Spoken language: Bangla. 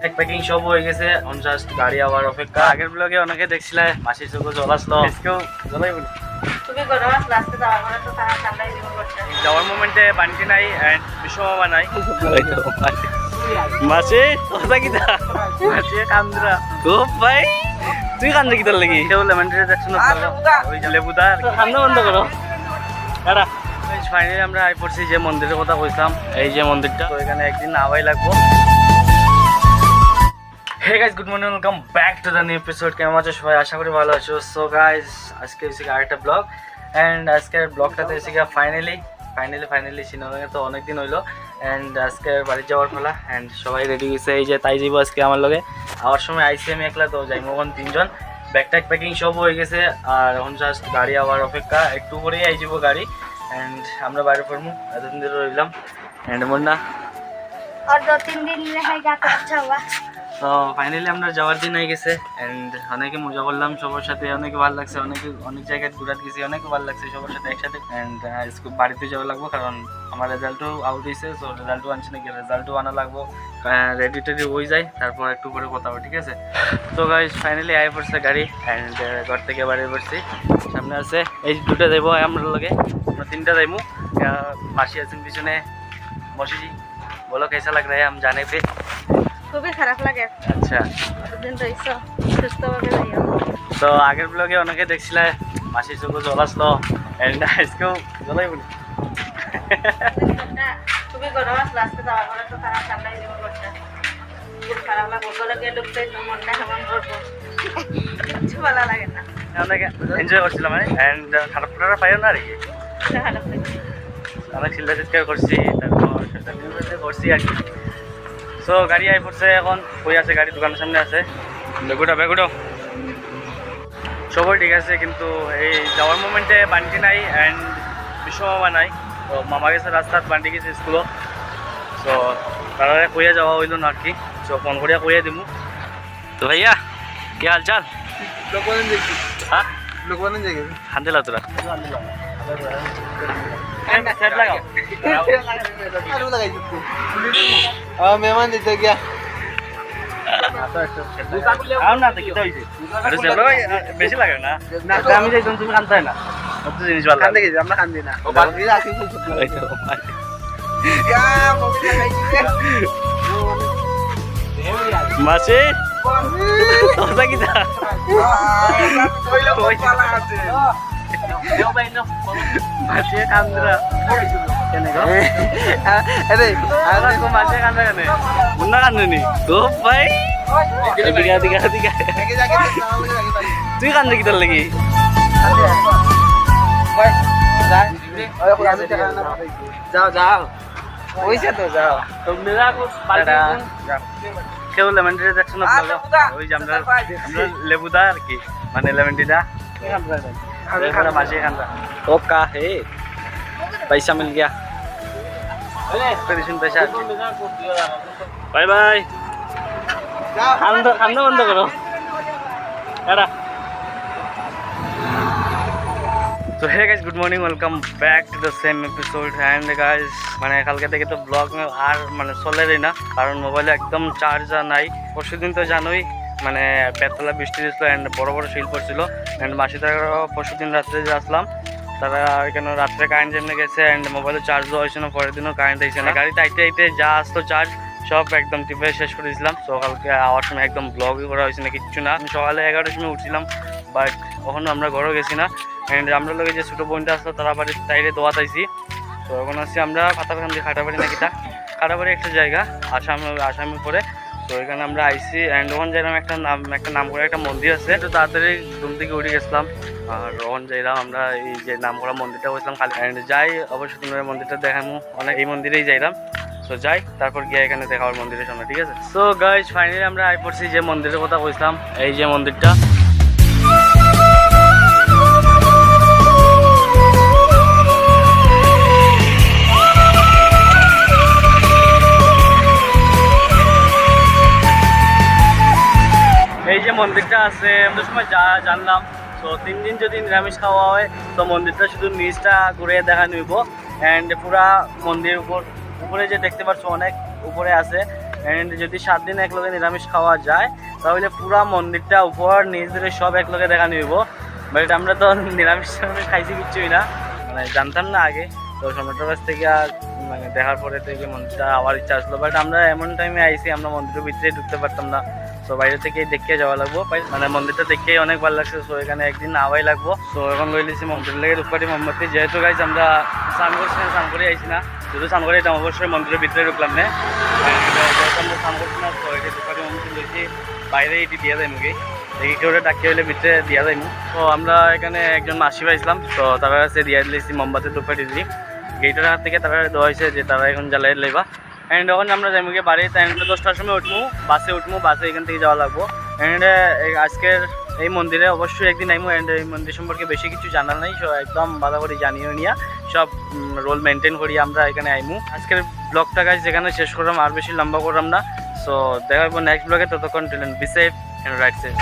এক প্যাকিং সব হয়ে গেছে, অন জাস্ট গাড়ি আবার অপেক্ষা। আগের ব্লগে অনেকে দেখছিলে মাসির চোখে জল আসলো, আজকেও জলাই বলি যাওয়ার মোমেন্টে বান্টি নাই এন্ড বিশ্বমামা নাই। মাসি কথা কি দা মাসি কান্দরা খুব ভাই, তুই কান্দে কি তোর লাগি? কেউ লেমন্ডারে দেখছো না? ওই যে লেবুদা কান্দা বন্ধ করো। দাঁড়া, ফাইনালি আমরা আই পড়ছি যে মন্দিরের কথা কইছিলাম, এই যে মন্দিরটা। তো এখানে একদিন আওয়াই লাগবো। Hey guys, good morning, welcome back to the new episode. কেমন আছো সবাই? আশা করি ভালো আছো। সো গাইস, আজকে হচ্ছে আরেকটা ব্লগ অ্যান্ড আজকের ব্লগটাতে হচ্ছে ফাইনালি সিনেমাকে তো অনেকদিন হইলো অ্যান্ড আজকে বাড়ি যাওয়ার ফলা অ্যান্ড সবাই রেডি হয়েছে। এই যে তাই যাইব আজকে আমার লগে। আওয়ার সময় আইসি আমি একলা, তো যাইব এখন তিনজন। ব্যাগট্যাগ প্যাকিং সব হয়ে গেছে আর এখন জাস্ট গাড়ি আবার অপেক্ষা, একটু পরেই আই যাব গাড়ি অ্যান্ড আমরা বাইরে পড়বো। এতদিন ধরে রইলাম অ্যান্ড মুন্না और 2-3 दिन रहेगा तो अच्छा हुआ। তো ফাইনালি আমরা যাওয়ার দিন হয়ে গেছে অ্যান্ড অনেকে মজা করলাম সবার সাথে, অনেকে ভালো লাগছে, অনেক জায়গায় ঘুরাতে গেছি, অনেকে ভালো লাগছে সবার সাথে একসাথে। অ্যান্ড বাড়িতে যাওয়া লাগবো কারণ আমার রেজাল্টও আউট হয়েছে। তো রেজাল্টও আনছি নাকি, রেজাল্টও আনা লাগবো, রেডি টেডি হয়ে যায়, তারপর একটু করে কথা হবে, ঠিক আছে? তো গাইস ফাইনালি আয় পড়ছে গাড়ি অ্যান্ড ঘর থেকে বাড়ি পড়ছি। সামনে আছে এই দুটো যাইবো আমরা লগে, আমরা তিনটা যাইবো। মাসি আছেন পিছনে। মসিজি বলো কেসা লাগ রা হ্যায়, हम जाने पे খুবই খারাপ লাগে। আচ্ছা, দিন রইছো সুস্থভাবে যাইও। তো আগের ব্লগে অনেকে দেখছিলে মাসির চোখে জল আসলো এন্ড আজকেও জলাই বলি। খুবই গরম আসলো, আজকে যাওয়ার পরে তো খারাপ ঠান্ডাই জীবন করছে, খুব খারাপ লাগে। ঘরে গিয়ে ঢুকতে মনটা কেমন করবো, কিচ্ছু ভালো লাগে না। অনেকে এনজয় করছিলাম এন্ড খারাপ খারাপ পাইও না আর কি, খারাপ লাগে। অনেক চিল্লা চিৎকার করছি, তারপর সোশ্যাল মিডিয়াতে করছি আর কি। সো গাড়ি আই পড়ছে, এখন কই আছে গাড়ি? দোকানের সামনে আছে। বেগুটো সবই ঠিক আছে, কিন্তু এই যাওয়ার মোমেন্টে বান্টি নাই অ্যান্ড বিশ্বমামা নাই। তো মামা গেছে রাস্তাত, বান্টি গেছে স্কুলত। সো তারা কইয়া যাওয়া হইল না আর কি। সো ফোন করিয়া কইয়া দিমু। তো ভাইয়া কি হাল চাল? হ্যাঁ হান্দিলা তোরা সেট লাগাও। মেহমান দিতে গিয়া বেশি লাগে না, আমি যাই তুমি কানতে হয় না, কত জিনিস ভালো লাগে। আমরা খান দিই না মাসি কথা কি দা মাসি কান্দরা কেন গো? মাসি কান্দা কেন? মুন্না কান্দনি তো ভাই, তুই কান্দে কি তোর লাগি? যাও যাও ওইসে তো যাও। কেউ লেমন্ডারে দেখছো না? ওই যে আমরা লেবুদা আর কি, মানে লেমন্ডিদা মাসি কান্দা। तो का है पैसा मिल गया, पैसा। बाय बाय, खाना बंद करो। তো hey guys, good morning, welcome back to the same episode. And guys মানে কালকে থেকে তো ব্লগ আর মানে চলেরই না, কারণ মোবাইলে একদম চার্জ আর নাই। পরশু দিন তো জানোই মানে বেতলা বৃষ্টি দিয়েছিল অ্যান্ড বড় বড় শিল পড়ছিল। অ্যান্ড মাসি তারা পরশু দিন রাত্রে যে আসলাম, তারা এখানে রাত্রে কারেন্ট জেনে গেছে অ্যান্ড মোবাইলে চার্জও হয়েছে না, পরের দিনও কারেন্ট হয়েছে না। গাড়িতে আইতে আইতে যা আসতো চার্জ সব একদম টিপে শেষ করে দিয়েছিলাম। সকালকে আওয়ার সময় একদম ব্লগই করা হয়েছে না, কিচ্ছু না। আমি সকালে 11টার সময় উঠছিলাম, বাট কখনো আমরা ঘরেও গেছি না। অ্যান্ড আমরা লোকে যে ছোটো বোনটা আসলো তারা বাড়ির সাইডে দোয়া তাইছি। তো এখন আসছি আমরা পাতারখান দিয়ে খাটাবাড়ি নাকি তা খাটাবাড়ি একটা জায়গা আসামি পরে। তো এখানে আমরা আইসি অ্যান্ড ওখান যাইলাম একটা নাম করে একটা মন্দির আছে, একটু তাড়াতাড়ি ঘুম থেকে উঠে গেছিলাম আর ওখান যাইলাম আমরা এই যে নাম করা মন্দিরটা বসলাম খালি। অ্যান্ড যাই অবশ্যই তোমরা মন্দিরটা দেখামো, অনেক এই মন্দিরেই যাইলাম। তো যাই, তারপর গিয়ে এখানে দেখা হবে মন্দিরের সামনে, ঠিক আছে? সো গাইস ফাইনালি আমরা আই পড়ছি যে মন্দিরের কথা বলছিলাম, এই যে মন্দিরটা। এই যে মন্দিরটা আছে আমাদের সময় জানলাম। তো 3 দিন যদি নিরামিষ খাওয়া হয় তো মন্দিরটা শুধু নিচটা ঘুরে দেখা নিব অ্যান্ড পুরা মন্দির উপরে যে দেখতে পাচ্ছ অনেক উপরে আছে অ্যান্ড যদি 7 দিন একলগে নিরামিষ খাওয়া যায় তাহলে পুরা মন্দিরটা উপর নিচ ধরে সব একলগে দেখা নিব। বাট আমরা তো নিরামিষ খাইছি কিচ্ছুই না, মানে জানতাম না আগে। তো সম্রাটের কাছ থেকে আর মানে দেখার পরে থেকে মন্দিরটা আবার ইচ্ছা আসলো। বাট আমরা এমন টাইমে আইছি আমরা মন্দিরের ভিতরে ঢুকতে পারতাম না। সো বাইরে থেকে দেখে যাওয়া লাগবো, মানে মন্দিরটা দেখেই অনেক ভালো লাগছে। সো এখানে একদিন আওয়াই লাগবো। সো এখন লইলিছি মন্দির লেগে রূপকাঠি মোমবাতি। যেহেতু গাইজ আমরা স্নান করছি না, স্নান করে আইছি না, শুধু স্নান করে এটা অবশ্যই মন্দিরের ভিতরে ঢুকলাম না। যেহেতু আমরা স্নান করছি না, তো এটা রূপকাঠি মোমবাতি লইছি বাইরে এটি দিয়ে দেয় মুখে দেখি কেউ ডাকি হলে ভিতরে দিয়া যাইমু। তো আমরা এখানে একজন মাসি পাইছিলাম, তো তারা কাছে দিয়ে দিয়েছি মোমবাতি ধূপকাঠি দিই। গেটের হাত থেকে তারা দেওয়া হয়েছে যে তারা এখন জ্বালাই লইবা। অ্যান্ড এখন আমরা যাইমুকে বাড়িতে 10টার সময় উঠবো, বাসে এখান থেকে যাওয়া লাগবো। অ্যান্ড আজকের এই মন্দিরে অবশ্যই একদিন আইমু। অ্যান্ড এই মন্দির সম্পর্কে বেশি কিছু জানার নাই, সো একদম ভালো করে জানিও নিয়া সব রোল মেনটেন করি আমরা এখানে আইমু। আজকের ব্লগটা গাইজ যেখানে শেষ করলাম, আর বেশি লম্বা করলাম না। সো দেখা হবো নেক্সট ব্লগে। ততক্ষণ be safe and right safe.